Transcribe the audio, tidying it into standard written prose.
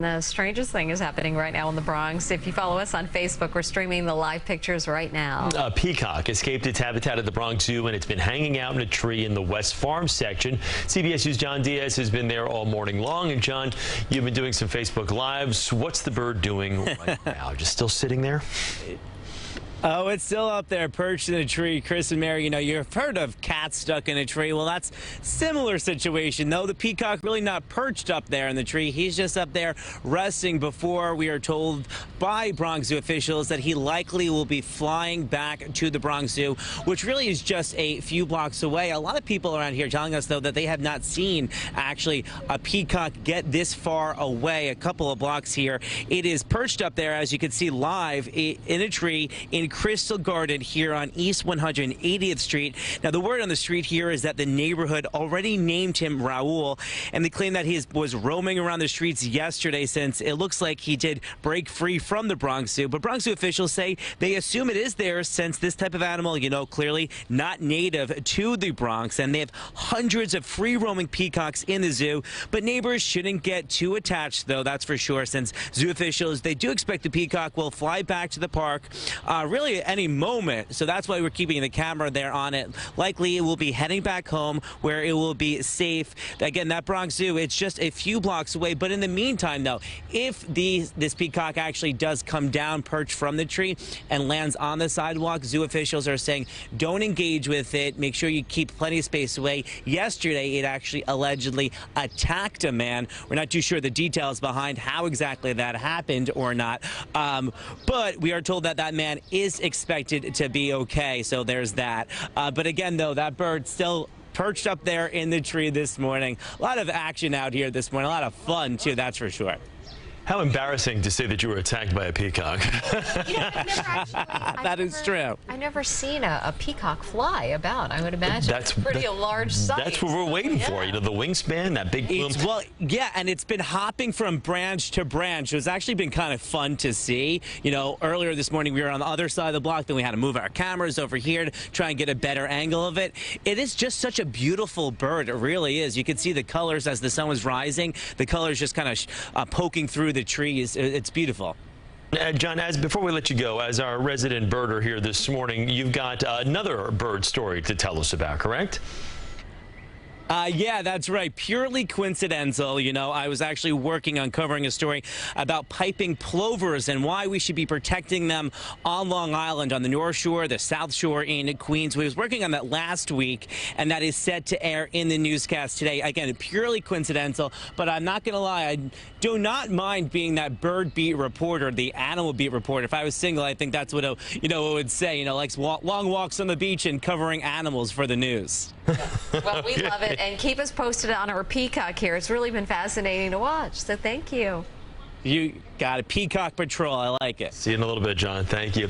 The strangest thing is happening right now in the Bronx. If you follow us on Facebook, we're streaming the live pictures right now. A peacock escaped its habitat at the Bronx Zoo, and it's been hanging out in a tree in the West Farm section. CBS News' John Diaz has been there all morning long. And John, you've been doing some Facebook Lives. What's the bird doing right now? Just still sitting there? Oh, it's still up there, perched in a tree. Chris and Mary, you've heard of cats stuck in a tree. Well, that's similar situation, though. The peacock really not perched up there in the tree. He's just up there resting before we are told by Bronx Zoo officials that he likely will be flying back to the Bronx Zoo, which really is just a few blocks away. A lot of people around here telling us, though, that they have not seen actually a peacock get this far away, a couple of blocks here. It is perched up there, as you can see live, in a tree in Crystal Garden here on East 180th Street. Now, the word on the street here is that the neighborhood already named him Raul, and they claim that he was roaming around the streets yesterday, since it looks like he did break free from the Bronx Zoo. But Bronx Zoo officials say they assume it is there, since this type of animal, clearly not native to the Bronx, and they have hundreds of free-roaming peacocks in the zoo. But neighbors shouldn't get too attached, though, that's for sure, since zoo officials, they do expect the peacock will fly back to the park really at any moment. So that's why we're keeping the camera there on it. Likely it will be heading back home where it will be safe. Again, that Bronx Zoo, it's just a few blocks away. But in the meantime, though, if this peacock actually does come down, perch from the tree, and lands on the sidewalk, zoo officials are saying don't engage with it. Make sure you keep plenty of space away. Yesterday, it actually allegedly attacked a man. We're not too sure the details behind how exactly that happened or not. But we are told that that man is expected to be okay, so there's that. But again, though, that bird still perched up there in the tree this morning. A lot of action out here this morning, a lot of fun too, that's for sure. How embarrassing to say that you were attacked by a peacock. That is true. I've never seen a peacock fly about. I would imagine that's a large sight. That's what we're waiting for. The wingspan, that big plume. Well, yeah, and it's been hopping from branch to branch. It's actually been kind of fun to see. Earlier this morning we were on the other side of the block, then we had to move our cameras over here to try and get a better angle of it. It is just such a beautiful bird. It really is. You can see the colors as the sun was rising. The colors just kind of poking through the trees. It's beautiful. John, before we let you go, as our resident birder here this morning, you've got another bird story to tell us about, correct? Yeah, that's right. Purely coincidental. I was actually working on covering a story about piping plovers and why we should be protecting them on Long Island, on the North Shore, the South Shore in Queens. We was working on that last week, and that is set to air in the newscast today. Again, purely coincidental, but I'm not going to lie. I do not mind being that bird beat reporter, the animal beat reporter. If I was single, I think that's what it would say. Likes long walks on the beach and covering animals for the news. Well, we love it. And keep us posted on our peacock here. It's really been fascinating to watch, so thank you. You got a Peacock Patrol. I like it. See you in a little bit, John. Thank you.